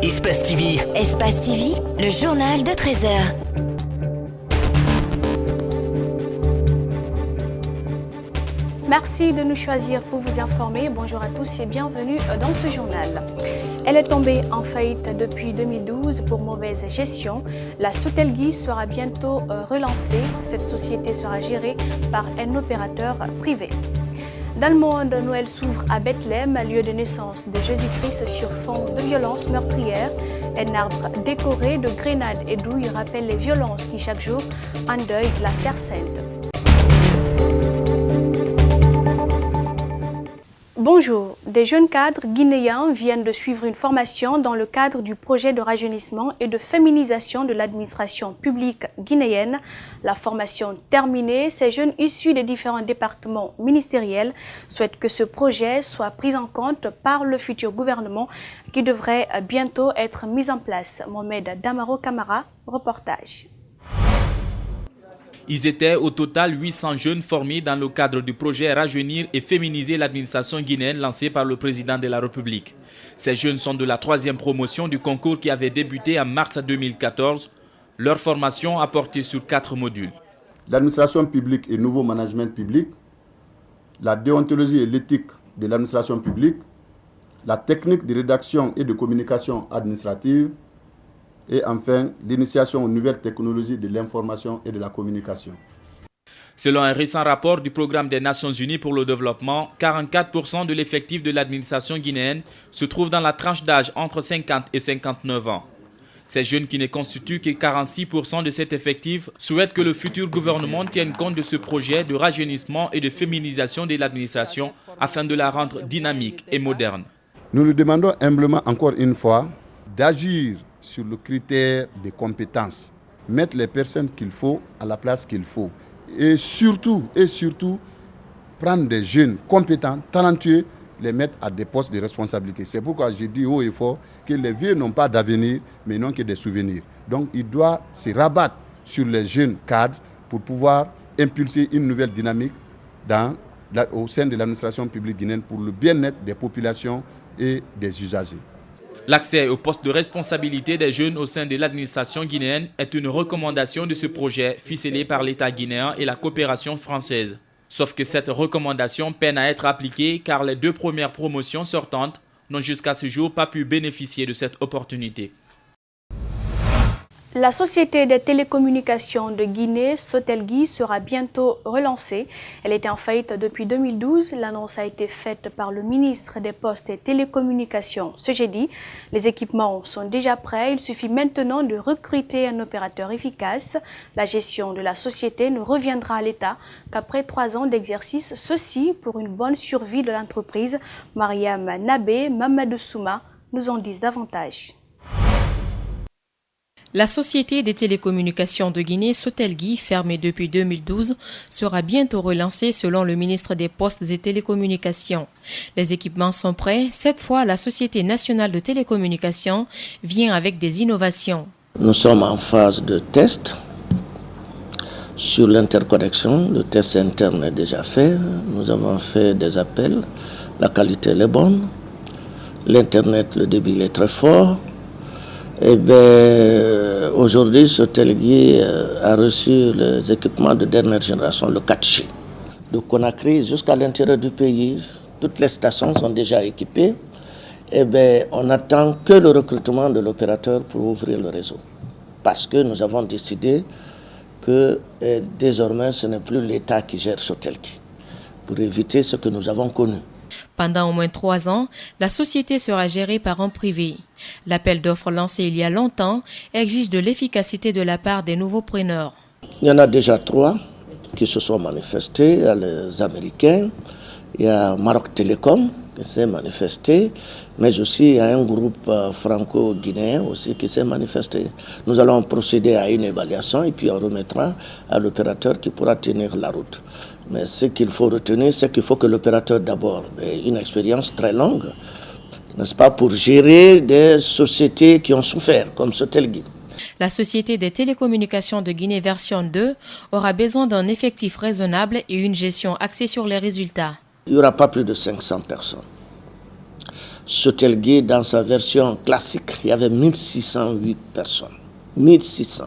Espace TV. Espace TV, le journal de 13h. Merci de nous choisir pour vous informer. Bonjour à tous et bienvenue dans ce journal. Elle est tombée en faillite depuis 2012 pour mauvaise gestion. La Sotelgui sera bientôt relancée. Cette société sera gérée par un opérateur privé. Dans le monde, Noël s'ouvre à Bethléem, lieu de naissance de Jésus-Christ sur fond de violences meurtrières. Un arbre décoré de grenades et douilles rappelle les violences qui chaque jour endeuillent la Terre Sainte. Bonjour, des jeunes cadres guinéens viennent de suivre une formation dans le cadre du projet de rajeunissement et de féminisation de l'administration publique guinéenne. La formation terminée, ces jeunes issus des différents départements ministériels souhaitent que ce projet soit pris en compte par le futur gouvernement qui devrait bientôt être mis en place. Mohamed Damaro Camara, reportage. Ils étaient au total 800 jeunes formés dans le cadre du projet Rajeunir et féminiser l'administration guinéenne lancé par le président de la République. Ces jeunes sont de la 3e promotion du concours qui avait débuté en mars 2014. Leur formation a porté sur 4 modules. L'administration publique et nouveau management public, la déontologie et l'éthique de l'administration publique, la technique de rédaction et de communication administrative, et enfin l'initiation aux nouvelles technologies de l'information et de la communication. Selon un récent rapport du Programme des Nations Unies pour le développement, 44% de l'effectif de l'administration guinéenne se trouve dans la tranche d'âge entre 50 et 59 ans. Ces jeunes qui ne constituent que 46% de cet effectif souhaitent que le futur gouvernement tienne compte de ce projet de rajeunissement et de féminisation de l'administration afin de la rendre dynamique et moderne. Nous lui demandons humblement encore une fois d'agir sur le critère des compétences, mettre les personnes qu'il faut à la place qu'il faut. Et surtout, prendre des jeunes compétents, talentueux, les mettre à des postes de responsabilité. C'est pourquoi je dis haut et fort que les vieux n'ont pas d'avenir, mais n'ont que des souvenirs. Donc il doit se rabattre sur les jeunes cadres pour pouvoir impulser une nouvelle dynamique au sein de l'administration publique guinéenne pour le bien-être des populations et des usagers. L'accès au poste de responsabilité des jeunes au sein de l'administration guinéenne est une recommandation de ce projet ficelé par l'État guinéen et la coopération française. Sauf que cette recommandation peine à être appliquée car les 2 premières promotions sortantes n'ont jusqu'à ce jour pas pu bénéficier de cette opportunité. La Société des télécommunications de Guinée, Sotelgui, sera bientôt relancée. Elle était en faillite depuis 2012. L'annonce a été faite par le ministre des Postes et Télécommunications ce jeudi. Les équipements sont déjà prêts. Il suffit maintenant de recruter un opérateur efficace. La gestion de la société ne reviendra à l'État qu'après 3 ans d'exercice. Ceci pour une bonne survie de l'entreprise. Mariam Nabé, Mamadou Souma nous en disent davantage. La Société des télécommunications de Guinée, Sotelgui, fermée depuis 2012, sera bientôt relancée selon le ministre des Postes et Télécommunications. Les équipements sont prêts. Cette fois, la Société nationale de télécommunications vient avec des innovations. Nous sommes en phase de test sur l'interconnexion. Le test interne est déjà fait. Nous avons fait des appels. La qualité est bonne. L'Internet, le débit est très fort. Eh bien, aujourd'hui, Sotelgui a reçu les équipements de dernière génération, le 4G. De Conakry jusqu'à l'intérieur du pays, toutes les stations sont déjà équipées. Eh bien, on n'attend que le recrutement de l'opérateur pour ouvrir le réseau. Parce que nous avons décidé que désormais, ce n'est plus l'État qui gère Sotelgui, pour éviter ce que nous avons connu. Pendant au moins 3 ans, la société sera gérée par un privé. L'appel d'offres lancé il y a longtemps exige de l'efficacité de la part des nouveaux preneurs. Il y en a déjà 3 qui se sont manifestés. Il y a les Américains, il y a Maroc Télécom qui s'est manifesté, mais aussi il y a un groupe franco-guinéen aussi qui s'est manifesté. Nous allons procéder à une évaluation et puis on remettra à l'opérateur qui pourra tenir la route. Mais ce qu'il faut retenir, c'est qu'il faut que l'opérateur d'abord ait une expérience très longue, n'est-ce pas, pour gérer des sociétés qui ont souffert, comme Sotelgui. La Société des télécommunications de Guinée version 2 aura besoin d'un effectif raisonnable et une gestion axée sur les résultats. Il n'y aura pas plus de 500 personnes. Sotelgui, dans sa version classique, il y avait 1608 personnes. 1600.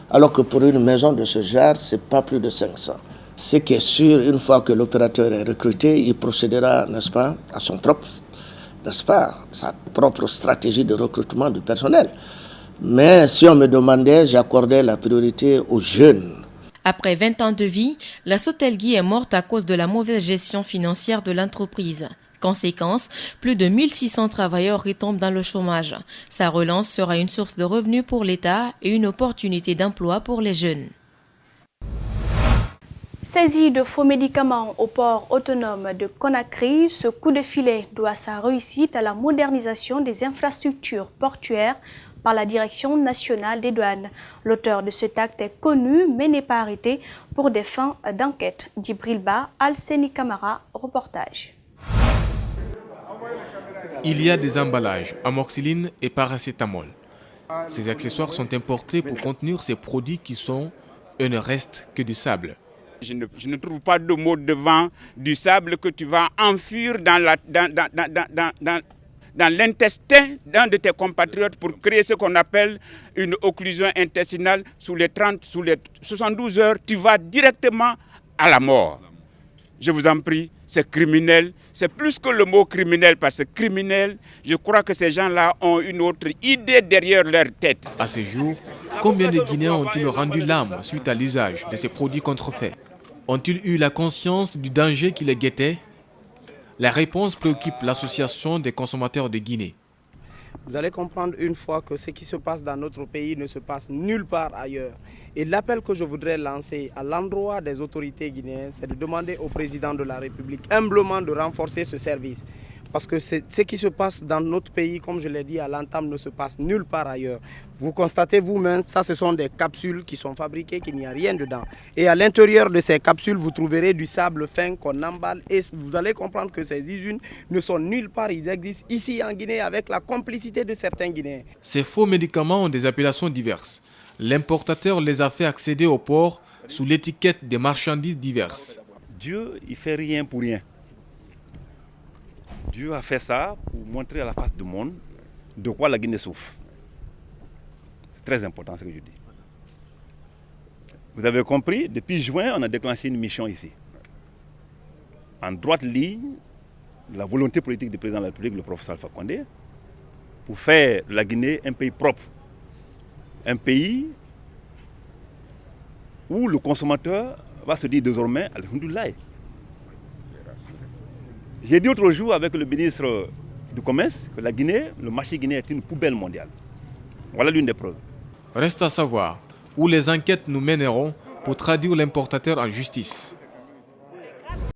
Alors que pour une maison de ce genre, ce n'est pas plus de 500. Ce qui est sûr, une fois que l'opérateur est recruté, il procédera, n'est-ce pas, à sa propre stratégie de recrutement du personnel. Mais si on me demandait, j'accordais la priorité aux jeunes. Après 20 ans de vie, la Sotelgui est morte à cause de la mauvaise gestion financière de l'entreprise. Conséquence, plus de 1600 travailleurs retombent dans le chômage. Sa relance sera une source de revenus pour l'État et une opportunité d'emploi pour les jeunes. Saisi de faux médicaments au port autonome de Conakry, ce coup de filet doit sa réussite à la modernisation des infrastructures portuaires par la Direction nationale des douanes. L'auteur de cet acte est connu mais n'est pas arrêté pour des fins d'enquête. Djibril Ba, Alseni Camara, reportage. Il y a des emballages, amoxicilline et paracétamol. Ces accessoires sont importés pour contenir ces produits qui sont et ne restent que du sable. Je ne trouve pas de mot devant du sable que tu vas enfuir dans l'intestin d'un de tes compatriotes pour créer ce qu'on appelle une occlusion intestinale. Sous les 72 heures, tu vas directement à la mort. Je vous en prie, c'est criminel. C'est plus que le mot criminel, parce que criminel, je crois que ces gens-là ont une autre idée derrière leur tête. À ce jour, combien de Guinéens ont-ils rendu l'âme suite à l'usage de ces produits contrefaits? Ont-ils eu la conscience du danger qui les guettait? La réponse préoccupe l'Association des consommateurs de Guinée. Vous allez comprendre une fois que ce qui se passe dans notre pays ne se passe nulle part ailleurs. Et l'appel que je voudrais lancer à l'endroit des autorités guinéennes, c'est de demander au président de la République humblement de renforcer ce service. Parce que ce qui se passe dans notre pays, comme je l'ai dit à l'entame, ne se passe nulle part ailleurs. Vous constatez vous-même, ça ce sont des capsules qui sont fabriquées, qu'il n'y a rien dedans. Et à l'intérieur de ces capsules, vous trouverez du sable fin qu'on emballe. Et vous allez comprendre que ces usines ne sont nulle part, ils existent ici en Guinée avec la complicité de certains Guinéens. Ces faux médicaments ont des appellations diverses. L'importateur les a fait accéder au port sous l'étiquette des marchandises diverses. Dieu, il ne fait rien pour rien. Dieu a fait ça pour montrer à la face du monde de quoi la Guinée souffre. C'est très important ce que je dis. Vous avez compris, depuis juin, on a déclenché une mission ici. En droite ligne, la volonté politique du président de la République, le professeur Alpha Condé, pour faire de la Guinée un pays propre. Un pays où le consommateur va se dire désormais, alhamdoulilah. J'ai dit l'autre jour avec le ministre du Commerce que la Guinée, le marché guinéen est une poubelle mondiale. Voilà l'une des preuves. Reste à savoir où les enquêtes nous mèneront pour traduire l'importateur en justice.